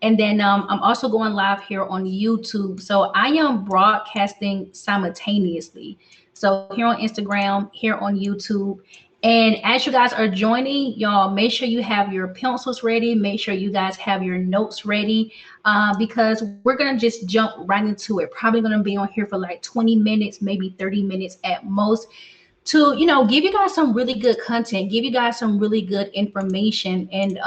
And then I'm also going live here on YouTube. So I am broadcasting simultaneously. So here on Instagram, here on YouTube. And as you guys are joining, y'all, make sure you have your pencils ready. Make sure you guys have your notes ready, because we're going to just jump right into it. Probably going to be on here for like 20 minutes, maybe 30 minutes at most, to give you guys some really good content, give you guys some really good information, and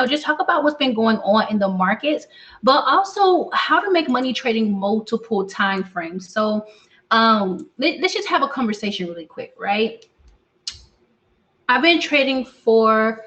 just talk about what's been going on in the markets, but also how to make money trading multiple time frames. So let's just have a conversation really quick, right? I've been trading for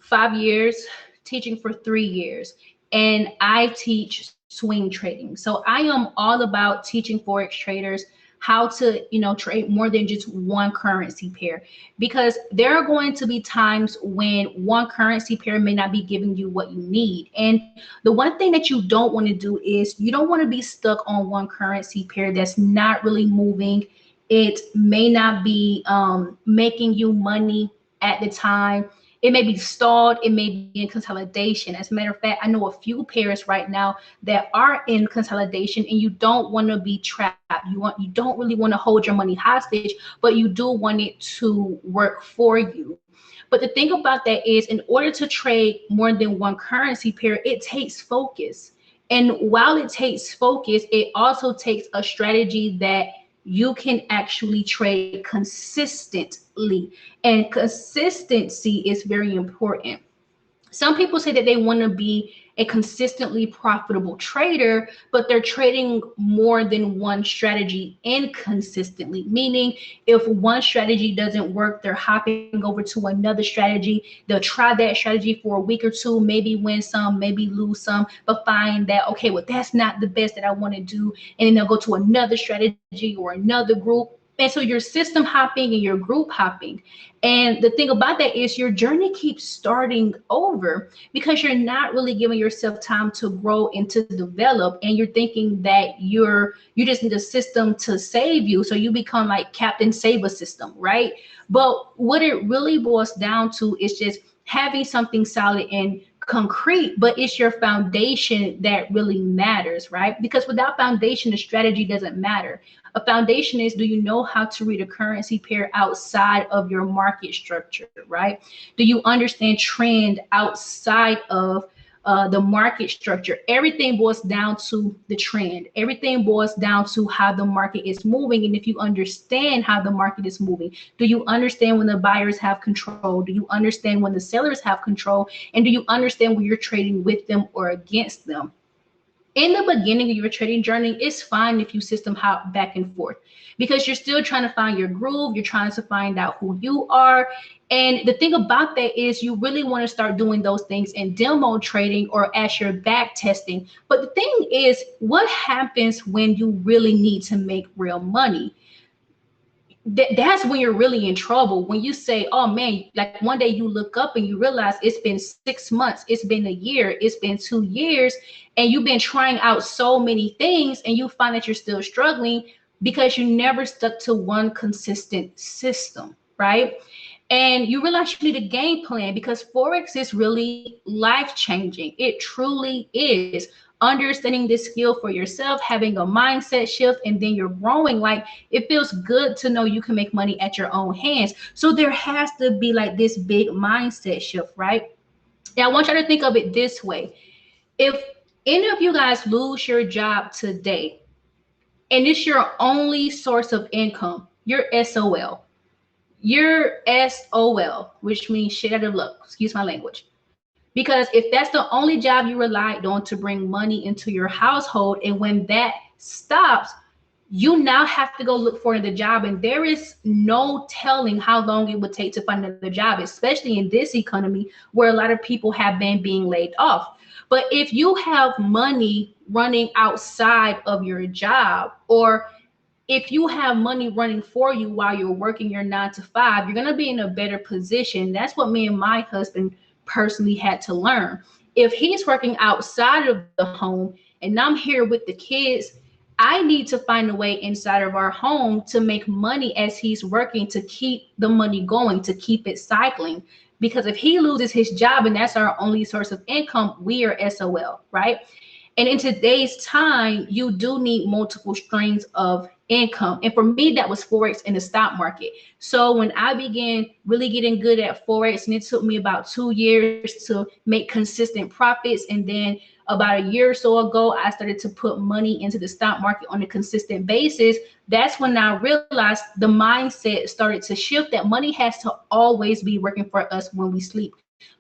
5 years, teaching for 3 years, and I teach swing trading. So I am all about teaching Forex traders how to, trade more than just one currency pair, because there are going to be times when one currency pair may not be giving you what you need. And the one thing that you don't want to do is you don't want to be stuck on one currency pair that's not really moving. It may not be making you money at the time. It may be stalled, it may be in consolidation. As a matter of fact, I know a few pairs right now that are in consolidation, and you don't want to be trapped. You don't really want to hold your money hostage, but you do want it to work for you. But the thing about that is, in order to trade more than one currency pair, it takes focus. And while it takes focus, it also takes a strategy that you can actually trade consistently. And consistency is very important. Some people say that they want to be a consistently profitable trader, but they're trading more than one strategy inconsistently. Meaning, if one strategy doesn't work, they're hopping over to another strategy. They'll try that strategy for a week or two, maybe win some, maybe lose some, but find that, okay, well, that's not the best that I want to do. And then they'll go to another strategy or another group. And so you're system hopping and you're group hopping. And the thing about that is your journey keeps starting over because you're not really giving yourself time to grow and to develop. And you're thinking that you just need a system to save you. So you become like Captain Save a system, right? But what it really boils down to is just having something solid and concrete, but it's your foundation that really matters, right? Because without foundation, the strategy doesn't matter. A foundation is, do you know how to read a currency pair outside of your market structure, right? Do you understand trend outside of the market structure? Everything boils down to the trend. Everything boils down to how the market is moving. And if you understand how the market is moving, do you understand when the buyers have control? Do you understand when the sellers have control? And do you understand when you're trading with them or against them? In the beginning of your trading journey, it's fine if you system hop back and forth because you're still trying to find your groove. You're trying to find out who you are. And the thing about that is you really want to start doing those things in demo trading or as you're back testing. But the thing is, what happens when you really need to make real money? That's when you're really in trouble. When you say, oh man, like one day you look up and you realize it's been 6 months, it's been a year, it's been 2 years, and you've been trying out so many things and you find that you're still struggling because you never stuck to one consistent system, right? And you realize you need a game plan because Forex is really life changing. It truly is. Understanding this skill for yourself, having a mindset shift, and then you're growing. Like, it feels good to know you can make money at your own hands. So there has to be like this big mindset shift, right? And I want you to think of it this way. If any of you guys lose your job today and it's your only source of income, you're SOL. You're SOL, which means shit out of luck. Excuse my language. Because if that's the only job you relied on to bring money into your household, and when that stops, you now have to go look for another job. And there is no telling how long it would take to find another job, especially in this economy where a lot of people have been being laid off. But if you have money running outside of your job, or if you have money running for you while you're working your 9 to 5, you're going to be in a better position. That's what me and my husband personally had to learn. If he's working outside of the home and I'm here with the kids, I need to find a way inside of our home to make money as he's working, to keep the money going, to keep it cycling. because if he loses his job and that's our only source of income, we are SOL, right? And in today's time, you do need multiple streams of income. And for me, that was Forex in the stock market. So when I began really getting good at Forex, and it took me about 2 years to make consistent profits, and then about a year or so ago, I started to put money into the stock market on a consistent basis. That's when I realized the mindset started to shift, that money has to always be working for us when we sleep.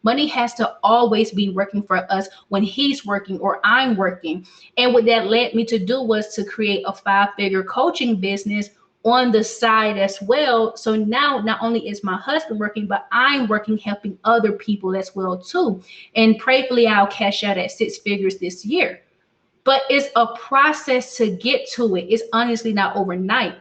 Money has to always be working for us when he's working or I'm working. And what that led me to do was to create a 5-figure coaching business on the side as well. So now not only is my husband working, but I'm working helping other people as well too. And prayerfully, I'll cash out at 6 figures this year. But it's a process to get to it. It's honestly not overnight.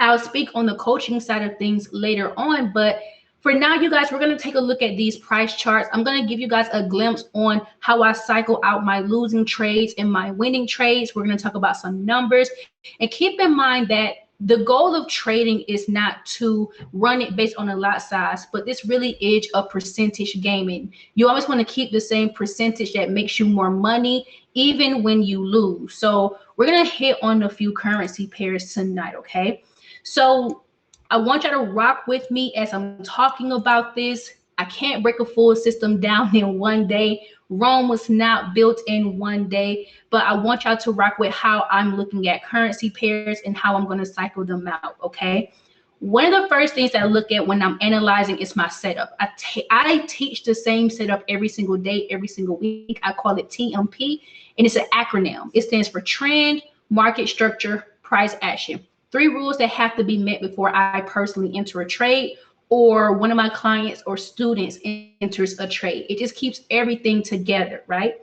I'll speak on the coaching side of things later on, but for now, you guys, we're going to take a look at these price charts. I'm going to give you guys a glimpse on how I cycle out my losing trades and my winning trades. We're going to talk about some numbers, and keep in mind that the goal of trading is not to run it based on a lot size, but this really is a percentage game. And you always want to keep the same percentage that makes you more money, even when you lose. So we're going to hit on a few currency pairs tonight, okay? So I want y'all to rock with me as I'm talking about this. I can't break a full system down in one day. Rome was not built in one day, but I want y'all to rock with how I'm looking at currency pairs and how I'm going to cycle them out, okay? One of the first things I look at when I'm analyzing is my setup. I teach the same setup every single day, every single week. I call it TMP, and it's an acronym. It stands for trend, market structure, price action. 3 rules that have to be met before I personally enter a trade, or one of my clients or students enters a trade. It just keeps everything together, right?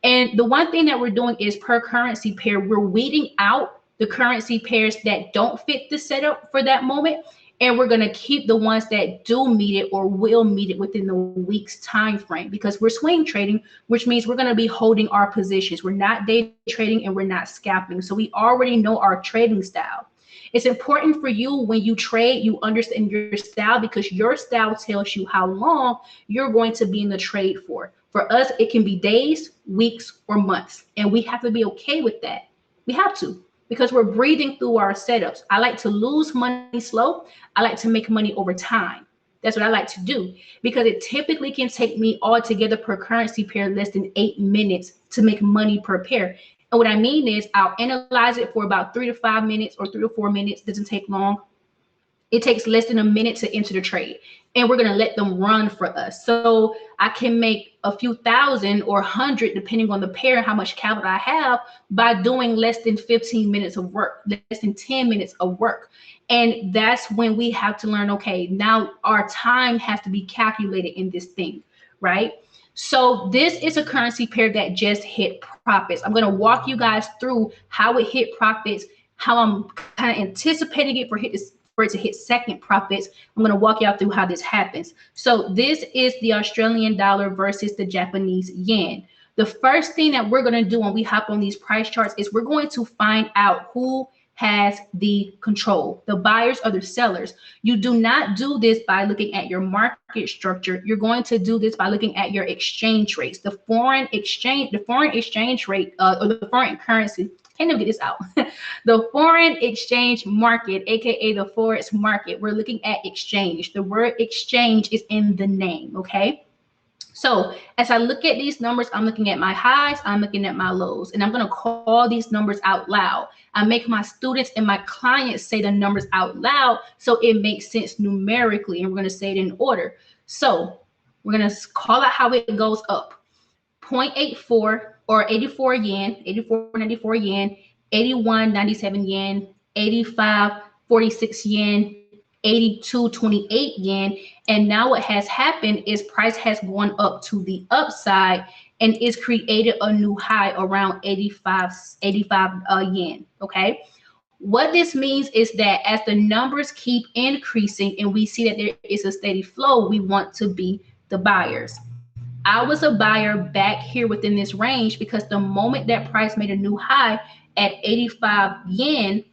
And the one thing that we're doing is per currency pair, we're weeding out the currency pairs that don't fit the setup for that moment. And we're going to keep the ones that do meet it or will meet it within the week's time frame, because we're swing trading, which means we're going to be holding our positions. We're not day trading and we're not scalping. So we already know our trading style. It's important for you when you trade, you understand your style, because your style tells you how long you're going to be in the trade for. For us, it can be days, weeks, or months. And we have to be okay with that. We have to, because we're breathing through our setups. I like to lose money slow. I like to make money over time. That's what I like to do, because it typically can take me altogether per currency pair less than 8 minutes to make money per pair. And what I mean is I'll analyze it for about 3 to 5 minutes or 3 to 4 minutes. It doesn't take long. It takes less than a minute to enter the trade, and we're going to let them run for us. So I can make a few thousand or 100, depending on the pair and how much capital I have, by doing less than 15 minutes of work, less than 10 minutes of work. And that's when we have to learn, okay, now our time has to be calculated in this thing, right? So this is a currency pair that just hit profits. I'm going to walk you guys through how it hit profits, how I'm kind of anticipating it for it to hit second profits. I'm going to walk y'all through how this happens. So this is the Australian dollar versus the Japanese yen. The first thing that we're going to do when we hop on these price charts is we're going to find out who has the control, the buyers or the sellers. You do not do this by looking at your market structure. You're going to do this by looking at your exchange rates, the foreign exchange rate, or the foreign currency. Can't even get this out. The foreign exchange market, aka the Forex market. We're looking at exchange. The word exchange is in the name, okay? So as I look at these numbers, I'm looking at my highs, I'm looking at my lows, and I'm going to call these numbers out loud. I make my students and my clients say the numbers out loud so it makes sense numerically, and we're going to say it in order. So we're going to call out how it goes up. 0.84 or 84 yen, 84.94 yen, 81.97 yen, 85.46 yen, 82.28 yen. And now what has happened is price has gone up to the upside and it's created a new high around 85 yen. Okay. What this means is that as the numbers keep increasing and we see that there is a steady flow, we want to be the buyers. I was a buyer back here within this range because the moment that price made a new high at 85 yen,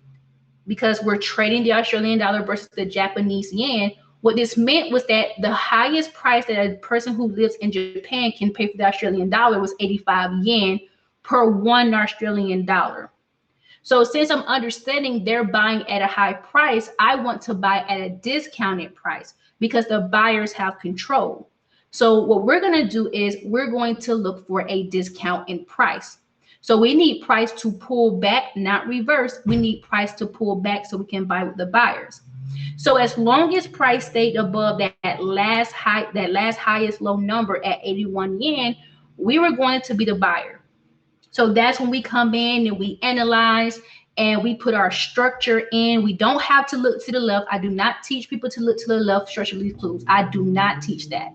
because we're trading the Australian dollar versus the Japanese yen, What this meant was that the highest price that a person who lives in Japan can pay for the Australian dollar was 85 yen per one Australian dollar. So since I'm understanding they're buying at a high price, I want to buy at a discounted price because the buyers have control. So what we're going to do is we're going to look for a discount in price. So we need price to pull back, not reverse. We need price to pull back so we can buy with the buyers. So as long as price stayed above that last highest low number at 81 yen, we were going to be the buyer. So that's when we come in and we analyze and we put our structure in. We don't have to look to the left. I do not teach people to look to the left, structure leaves clues. I do not teach that.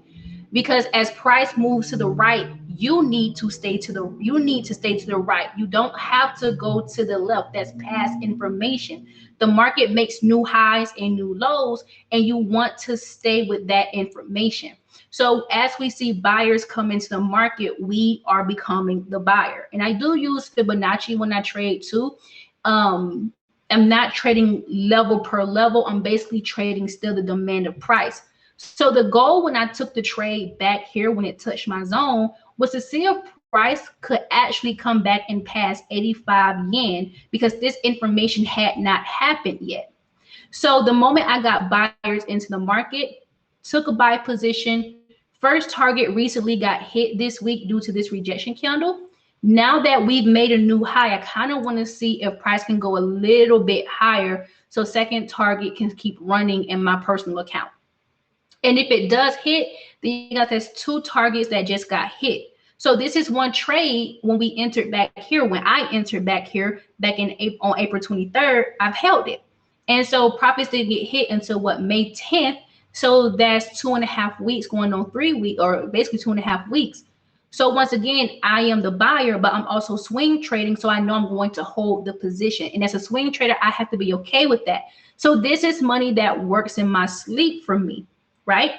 Because as price moves to the right, you need to stay to the right. You don't have to go to the left. That's past information. The market makes new highs and new lows, and you want to stay with that information. So as we see buyers come into the market, we are becoming the buyer. And I do use Fibonacci when I trade too. I'm not trading level per level. I'm basically trading still the demand of price. So the goal when I took the trade back here, when it touched my zone, was to see if price could actually come back and pass 85 yen, because this information had not happened yet. So the moment I got buyers into the market, took a buy position. First target recently got hit this week due to this rejection candle. Now that we've made a new high, I kind of want to see if price can go a little bit higher so second target can keep running in my personal account. And if it does hit, then you got those two targets that just got hit. So this is one trade when we entered back here. When I entered back here back in on April 23rd, I've held it. And so profits didn't get hit until what, May 10th. So that's 2.5 weeks going on 3 weeks, or basically 2.5 weeks. So once again, I am the buyer, but I'm also swing trading. So I know I'm going to hold the position. And as a swing trader, I have to be okay with that. So this is money that works in my sleep for me, right?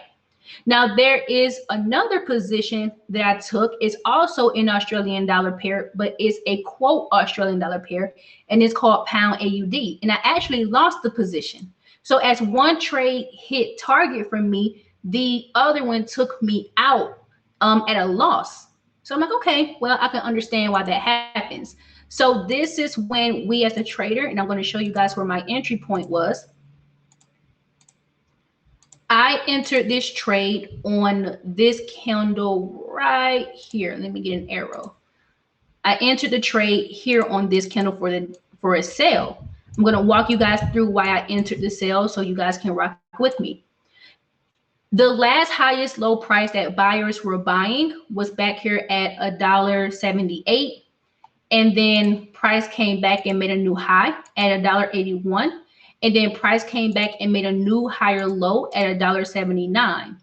Now, there is another position that I took. It's also in Australian dollar pair, but it's a quote Australian dollar pair, and it's called pound AUD. And I actually lost the position. So as one trade hit target for me, the other one took me out at a loss. So I'm like, okay, well, I can understand why that happens. So this is when we as a trader, and I'm going to show you guys where my entry point was. I entered this trade on this candle right here. Let me get an arrow. I entered the trade here on this candle for a sale. I'm going to walk you guys through why I entered the sale so you guys can rock with me. The last highest low price that buyers were buying was back here at $1.78. And then price came back and made a new high at $1.81. And then price came back and made a new higher low at $1.79.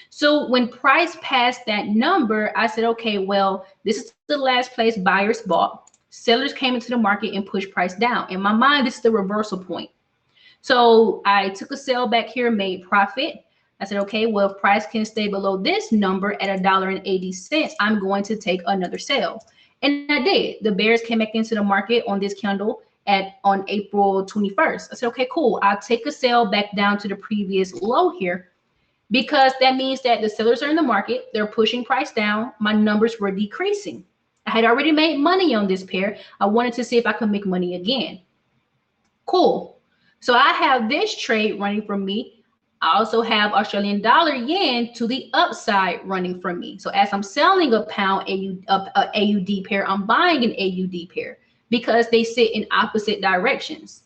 So when price passed that number, I said, okay, well, this is the last place buyers bought. Sellers came into the market and pushed price down. In my mind, this is the reversal point. So I took a sell back here, made profit. I said, okay, well, if price can stay below this number at $1.80, I'm going to take another sell. And I did. The bears came back into the market on this candle on April 21st. I said, okay, cool. I'll take a sell back down to the previous low here, because that means that the sellers are in the market. They're pushing price down. My numbers were decreasing. I had already made money on this pair. I wanted to see if I could make money again. Cool. So I have this trade running for me. I also have Australian dollar yen to the upside running for me. So as I'm selling a pound AUD pair, I'm buying an AUD pair because they sit in opposite directions.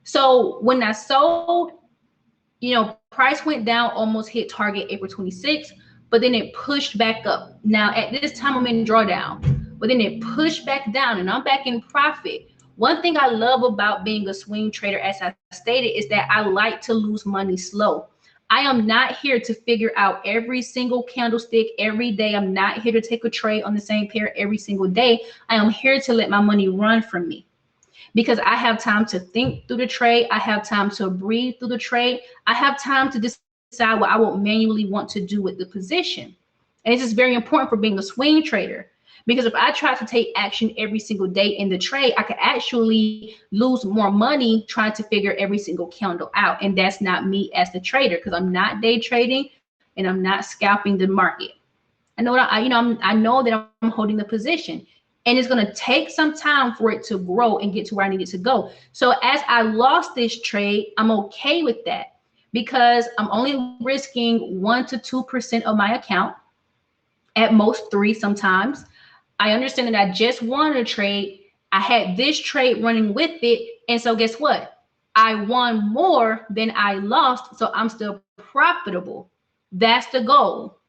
So when I sold, price went down, almost hit target April 26th, but then it pushed back up. Now at this time I'm in drawdown, but then it pushed back down and I'm back in profit. One thing I love about being a swing trader, as I stated, is that I like to lose money slow. I am not here to figure out every single candlestick every day. I'm not here to take a trade on the same pair every single day. I am here to let my money run from me, because I have time to think through the trade. I have time to breathe through the trade. I have time to decide what I will manually want to do with the position. And this is very important for being a swing trader. Because if I try to take action every single day in the trade, I could actually lose more money trying to figure every single candle out. And that's not me as the trader, because I'm not day trading and I'm not scalping the market. I know that I know that I'm holding the position, and it's going to take some time for it to grow and get to where I need it to go. So as I lost this trade, I'm okay with that, because I'm only risking 1 to 2% of my account, at most 3 sometimes. I understand that I just won a trade. I had this trade running with it. And so guess what? I won more than I lost. So I'm still profitable. That's the goal.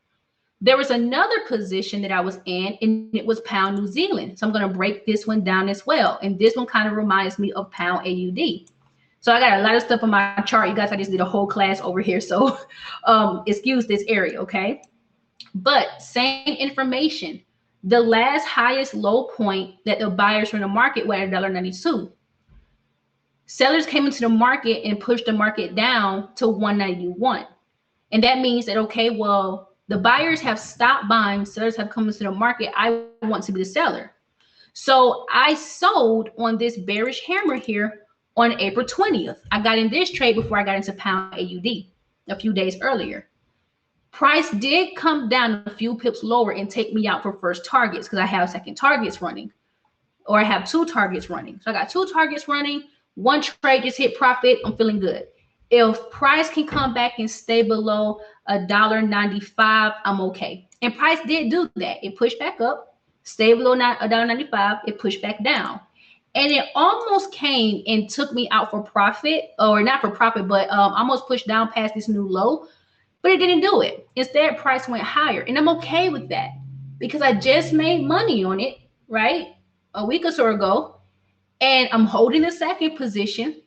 There was another position that I was in, and it was pound New Zealand. So I'm going to break this one down as well. And this one kind of reminds me of pound AUD. So I got a lot of stuff on my chart. You guys, I just did a whole class over here. So excuse this area, okay? But same information. The last highest low point that the buyers from the market were at $1.92. Sellers came into the market and pushed the market down to 191. And that means that, okay, well, the buyers have stopped buying, sellers have come into the market. I want to be the seller. So I sold on this bearish hammer here on April 20th. I got in this trade before I got into pound AUD a few days earlier. Price did come down a few pips lower and take me out for first targets, because I have second targets running, or I have 2 targets running. So I got 2 targets running. One trade just hit profit. I'm feeling good. If price can come back and stay below $1.95, I'm okay. And price did do that. It pushed back up, stayed below $1.95. It pushed back down. And it almost came and took me out for profit, or not for profit, but almost pushed down past this new low. But it didn't do it. Instead, price went higher. And I'm okay with that, because I just made money on it, right? A week or so ago. And I'm holding the second position,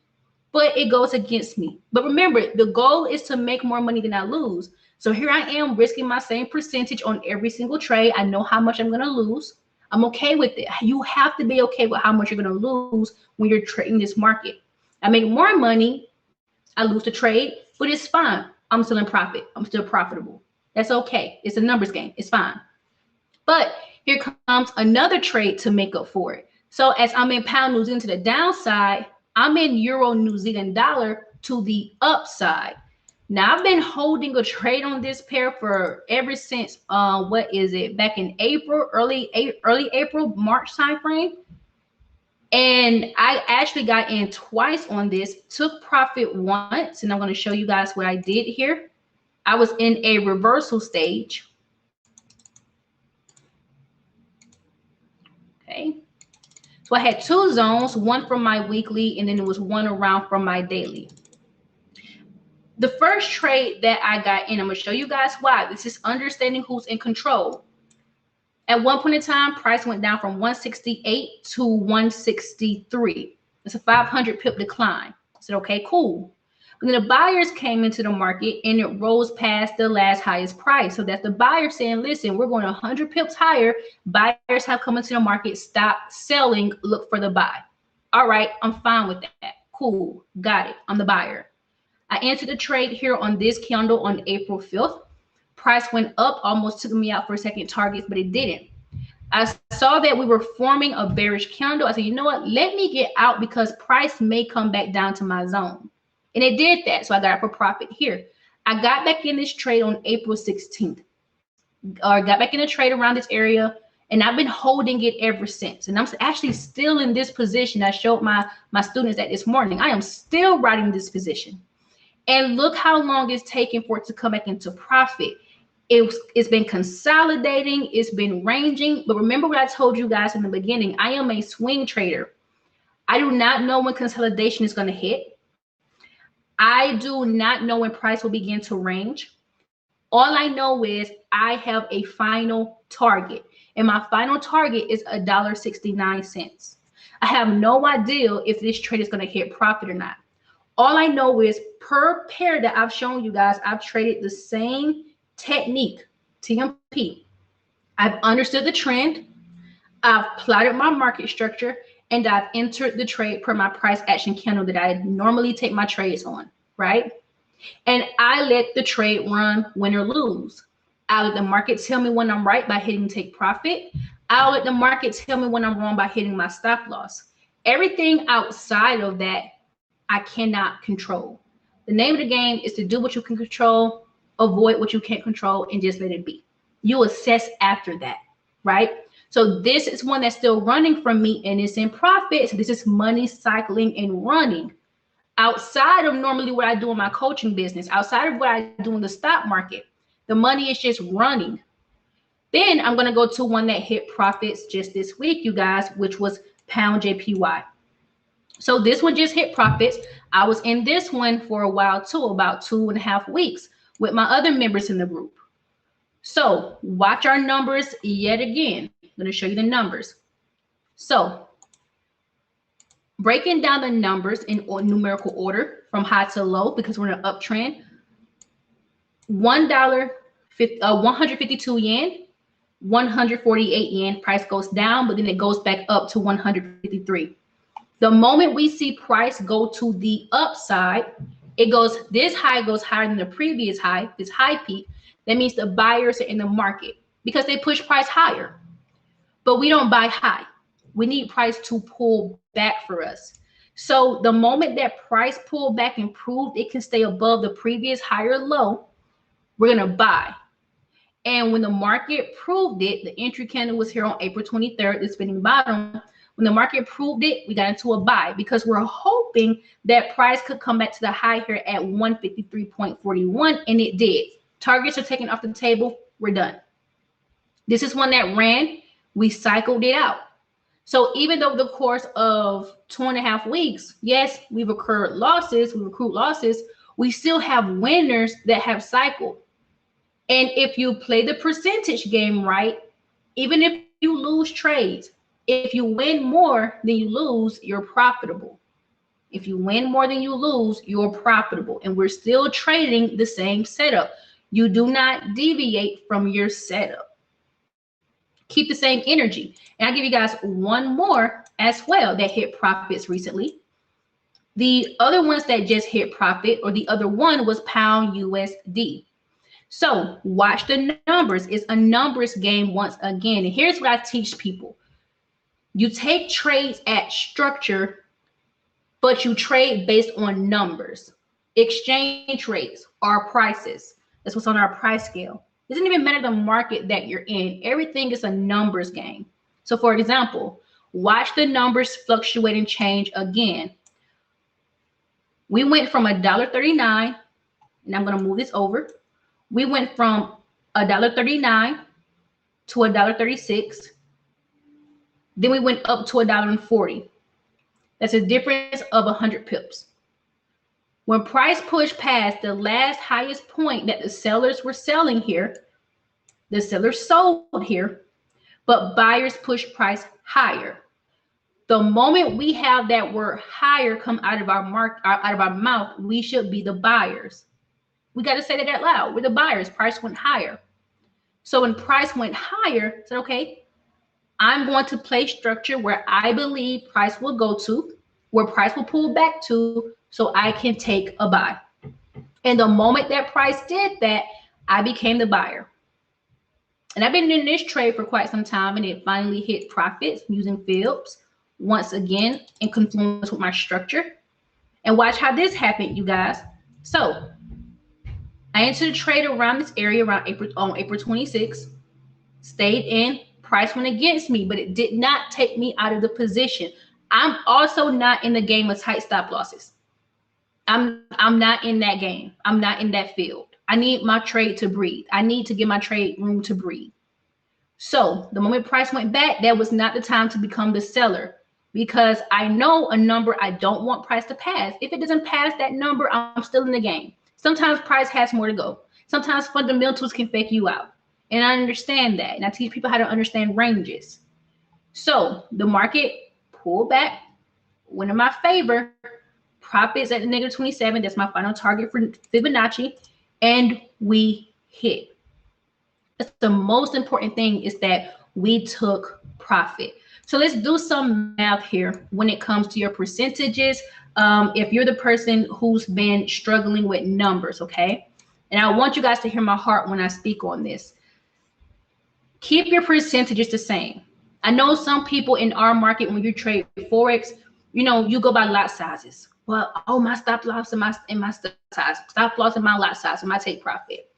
but it goes against me. But remember, the goal is to make more money than I lose. So here I am risking my same percentage on every single trade. I know how much I'm going to lose. I'm okay with it. You have to be okay with how much you're going to lose when you're trading this market. I make more money, I lose the trade, but it's fine. I'm still in profit. I'm still profitable. That's okay. It's a numbers game. It's fine. But here comes another trade to make up for it. So as I'm in pound New Zealand to the downside, I'm in euro New Zealand dollar to the upside. Now I've been holding a trade on this pair for ever since what is it, back in April, early April, March timeframe. And I actually got in twice on this, took profit once, and I'm going to show you guys what I did here. I was in a reversal stage. Okay. So I had 2 zones, one from my weekly, and then there was one around from my daily. The first trade that I got in, I'm going to show you guys why. This is understanding who's in control. At one point in time, price went down from 168 to 163. It's a 500 pip decline. I said, okay, cool. But then the buyers came into the market and it rose past the last highest price. So that's the buyer saying, listen, we're going 100 pips higher. Buyers have come into the market. Stop selling. Look for the buy. All right, I'm fine with that. Cool. Got it. I'm the buyer. I entered the trade here on this candle on April 5th. Price went up, almost took me out for second targets, but it didn't. I saw that we were forming a bearish candle. I said, you know what? Let me get out, because price may come back down to my zone. And it did that. So I got out for profit here. I got back in this trade on April 16th, or got back in a trade around this area. And I've been holding it ever since. And I'm actually still in this position. I showed my students that this morning. I am still riding this position. And look how long it's taken for it to come back into profit. It's been consolidating, it's been ranging. But remember what I told you guys in the beginning, I am a swing trader. I do not know when consolidation is going to hit. I do not know when price will begin to range. All I know is I have a final target, and my final target is $1.69. I have no idea if this trade is going to hit profit or not. All I know is per pair that I've shown you guys, I've traded the same technique, TMP. I've understood the trend, I've plotted my market structure, and I've entered the trade per my price action candle that I normally take my trades on, right? And I let the trade run, win or lose. I let the market tell me when I'm right by hitting take profit. I'll let the market tell me when I'm wrong by hitting my stop loss. Everything outside of that, I cannot control. The name of the game is to do what you can control, avoid what you can't control, and just let it be. You assess after that, right? So this is one that's still running from me and it's in profit. So this is money cycling and running outside of normally what I do in my coaching business, outside of what I do in the stock market. The money is just running. Then I'm going to go to one that hit profits just this week, you guys, which was Pound JPY. So this one just hit profits. I was in this one for a while too, about 2.5 weeks with my other members in the group. So watch our numbers yet again. I'm going to show you the numbers. So breaking down the numbers in numerical order from high to low, because we're in an uptrend. $1, 152 yen, 148 yen, price goes down, but then it goes back up to 153. The moment we see price go to the upside, it goes, this high goes higher than the previous high, this high peak. That means the buyers are in the market because they push price higher. But we don't buy high. We need price to pull back for us. So the moment that price pulled back and proved it can stay above the previous higher low, we're going to buy. And when the market proved it, the entry candle was here on April 23rd, the spinning bottom. When the market proved it, we got into a buy because we're hoping that price could come back to the high here at 153.41, and it did. Targets are taken off the table. We're done. This is one that ran. We cycled it out. So even though the course of 2.5 weeks, yes, we've accrued losses, we still have winners that have cycled. And if you play the percentage game right, even if you lose trades, if you win more than you lose, you're profitable. If you win more than you lose, you're profitable. And we're still trading the same setup. You do not deviate from your setup. Keep the same energy. And I'll give you guys one more as well that hit profits recently. The other ones that just hit profit, or the other one, was Pound USD. So watch the numbers. It's a numbers game once again. And here's what I teach people. You take trades at structure, but you trade based on numbers. Exchange rates are prices. That's what's on our price scale. It doesn't even matter the market that you're in. Everything is a numbers game. So for example, watch the numbers fluctuate and change again. We went from $1.39, and I'm going to move this over. We went from $1.39 to $1.36. Then we went up to $1.40. That's a difference of 100 pips. When price pushed past the last highest point that the sellers were selling here, the sellers sold here, but buyers pushed price higher. The moment we have that word higher come out of our mouth, we should be the buyers. We got to say that out loud. We're the buyers. Price went higher. So when price went higher, I said, okay, I'm going to play structure where I believe price will go to, where price will pull back to, so I can take a buy. And the moment that price did that, I became the buyer. And I've been in this trade for quite some time, and it finally hit profits using Phillips once again in confluence with my structure. And watch how this happened, you guys. So I entered a trade around this area around April 26th, stayed in, price went against me, but it did not take me out of the position. I'm also not in the game of tight stop losses. I'm not in that game. I'm not in that field. I need my trade to breathe. I need to give my trade room to breathe. So the moment price went back, that was not the time to become the seller, because I know a number I don't want price to pass. If it doesn't pass that number, I'm still in the game. Sometimes price has more to go. Sometimes fundamentals can fake you out. And I understand that. And I teach people how to understand ranges. So the market pulled back, went in my favor, profits at the -27. That's my final target for Fibonacci. And we hit. That's the most important thing, is that we took profit. So let's do some math here when it comes to your percentages. If you're the person who's been struggling with numbers, okay? And I want you guys to hear my heart when I speak on this. Keep your percentages the same. I know some people in our market, when you trade Forex, you go by lot sizes. Well, oh, my stop loss and my stop loss and my lot size and my take profit.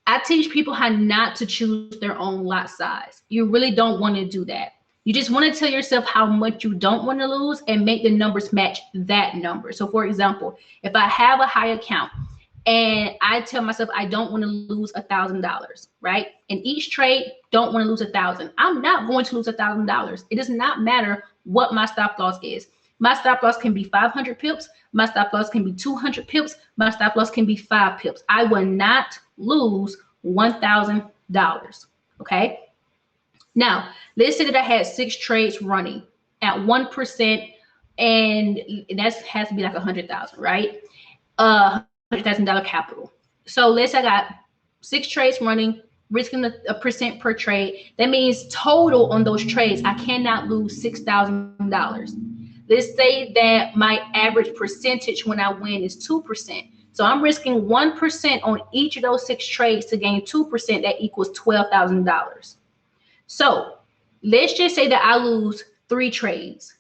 I teach people how not to choose their own lot size. You really don't want to do that. You just want to tell yourself how much you don't want to lose and make the numbers match that number. So for example, if I have a high account and I tell myself I don't want to lose $1,000, right? In each trade, don't want to lose 1,000. I'm not going to lose $1,000. It does not matter what my stop loss is. My stop loss can be 500 pips. My stop loss can be 200 pips. My stop loss can be 5 pips. I will not lose $1,000. Okay. Now, let's say that I had 6 trades running at 1%, and that has to be like 100,000, right? $100,000 capital. So let's say I got 6 trades running, risking a percent per trade. That means total on those trades, I cannot lose $6,000. Let's say that my average percentage when I win is 2%. So I'm risking 1% on each of those 6 trades to gain 2%. That equals $12,000. So let's just say that I lose 3 trades.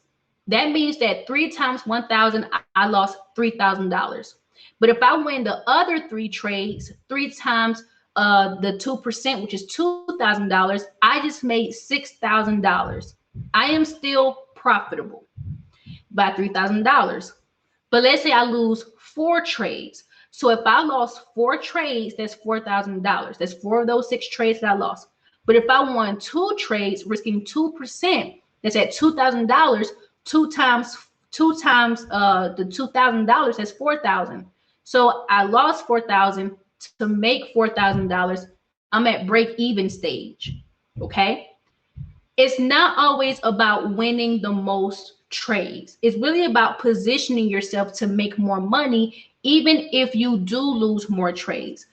That means that 3 times 1,000, I lost $3,000. But if I win the other 3 trades, 3 times the 2%, which is $2,000, I just made $6,000. I am still profitable by $3,000. But let's say I lose 4 trades. So if I lost 4 trades, that's $4,000. That's 4 of those 6 trades that I lost. But if I won 2 trades, risking 2%, that's at $2,000. 2 times the $2,000, that's $4,000. So I lost $4,000 to make $4,000. I'm at break-even stage. Okay. It's not always about winning the most trades. It's really about positioning yourself to make more money, even if you do lose more trades.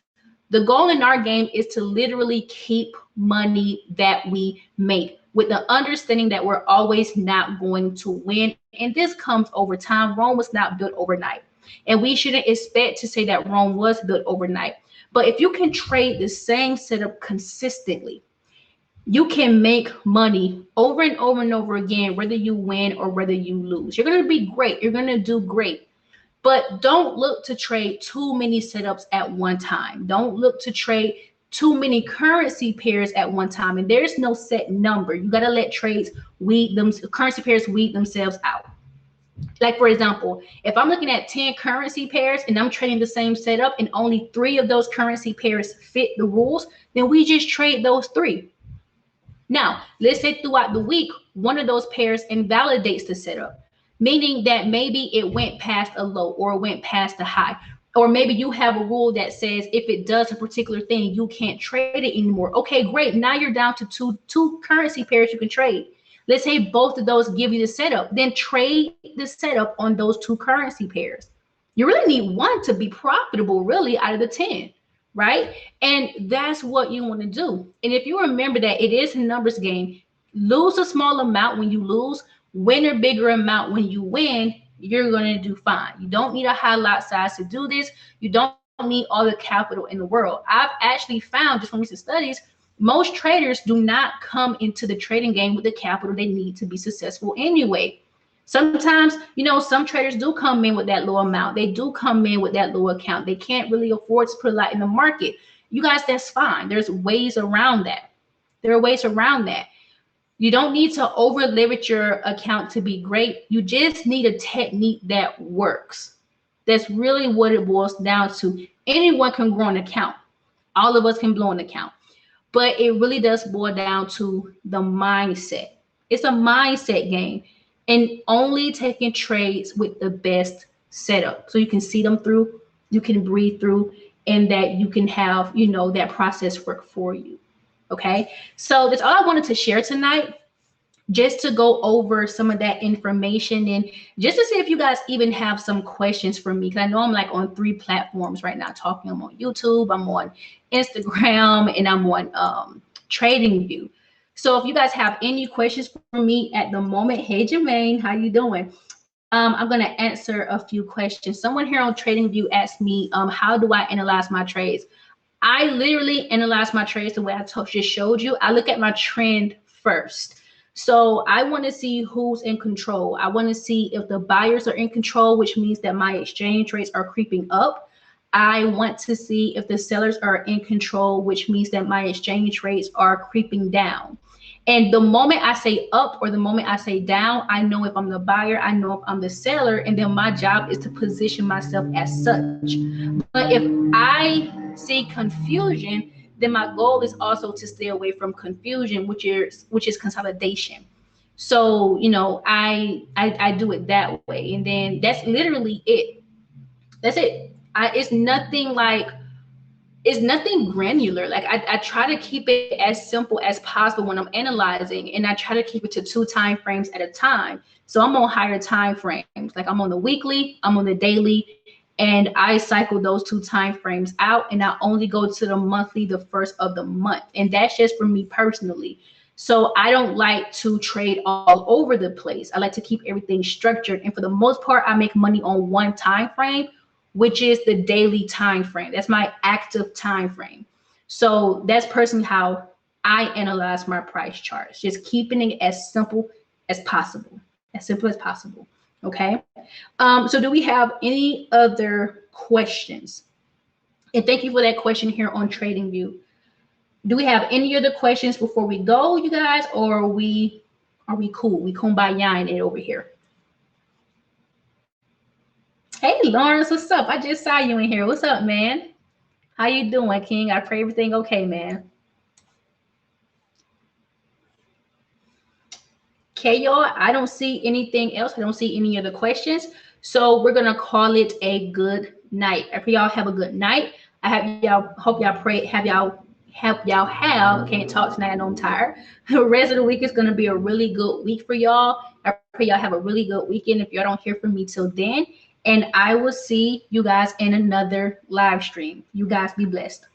The goal in our game is to literally keep money that we make, with the understanding that we're always not going to win. And this comes over time. Rome was not built overnight. And we shouldn't expect to say that Rome was built overnight. But if you can trade the same setup consistently, you can make money over and over and over again, whether you win or whether you lose. You're going to be great. You're going to do great. But don't look to trade too many setups at one time. Don't look to trade too many currency pairs at one time. And there's no set number. You got to let currency pairs weed themselves out. Like, for example, if I'm looking at 10 currency pairs and I'm trading the same setup and only 3 of those currency pairs fit the rules, then we just trade those 3. Now, let's say throughout the week, one of those pairs invalidates the setup, meaning that maybe it went past a low or it went past a high. Or maybe you have a rule that says if it does a particular thing, you can't trade it anymore. Okay, great. Now you're down to two currency pairs you can trade. Let's say both of those give you the setup. Then trade the setup on those 2 currency pairs. You really need one to be profitable, really, out of the 10. Right? And that's what you want to do. And if you remember that it is a numbers game, lose a small amount when you lose, win a bigger amount when you win, you're going to do fine. You don't need a high lot size to do this. You don't need all the capital in the world. I've actually found, just from recent studies, most traders do not come into the trading game with the capital they need to be successful anyway. Sometimes, some traders do come in with that low amount. They do come in with that low account. They can't really afford to put a lot in the market. You guys, that's fine. There's ways around that. There are ways around that. You don't need to over leverage your account to be great. You just need a technique that works. That's really what it boils down to. Anyone can grow an account. All of us can blow an account. But it really does boil down to the mindset. It's a mindset game. And only taking trades with the best setup, so you can see them through, you can breathe through, and that you can have, that process work for you. Okay, so that's all I wanted to share tonight, just to go over some of that information and just to see if you guys even have some questions for me, because I know I'm like on 3 platforms right now talking. I'm on YouTube, I'm on Instagram, and I'm on TradingView. So if you guys have any questions for me at the moment, hey Jermaine, how you doing? I'm going to answer a few questions. Someone here on TradingView asked me, how do I analyze my trades? I literally analyze my trades the way I just showed you. I look at my trend first. So I want to see who's in control. I want to see if the buyers are in control, which means that my exchange rates are creeping up. I want to see if the sellers are in control, which means that my exchange rates are creeping down. And the moment I say up or the moment I say down, I know if I'm the buyer, I know if I'm the seller, and then my job is to position myself as such. But if I see confusion, then my goal is also to stay away from confusion, which is consolidation. So I do it that way, and then that's literally it. That's it. It's nothing like it's nothing granular. Like I try to keep it as simple as possible when I'm analyzing, and I try to keep it to 2 time frames at a time. So I'm on higher time frames. Like I'm on the weekly, I'm on the daily, and I cycle those 2 time frames out, and I only go to the monthly the first of the month. And that's just for me personally. So I don't like to trade all over the place. I like to keep everything structured. And for the most part, I make money on 1 time frame, which is the daily time frame. That's my active time frame. So that's personally how I analyze my price charts, just keeping it as simple as possible, as simple as possible. Okay. So do we have any other questions? And thank you for that question here on TradingView. Do we have any other questions before we go, you guys, or are we cool? We kumbayaing it over here. Hey, Lawrence, what's up? I just saw you in here. What's up, man? How you doing, King? I pray everything okay, man. Okay, y'all, I don't see anything else. I don't see any other questions. So we're going to call it a good night. I pray y'all have a good night. Hope y'all pray, can't talk tonight, I know I'm tired. The rest of the week is going to be a really good week for y'all. I pray y'all have a really good weekend if y'all don't hear from me till then. And I will see you guys in another live stream. You guys be blessed.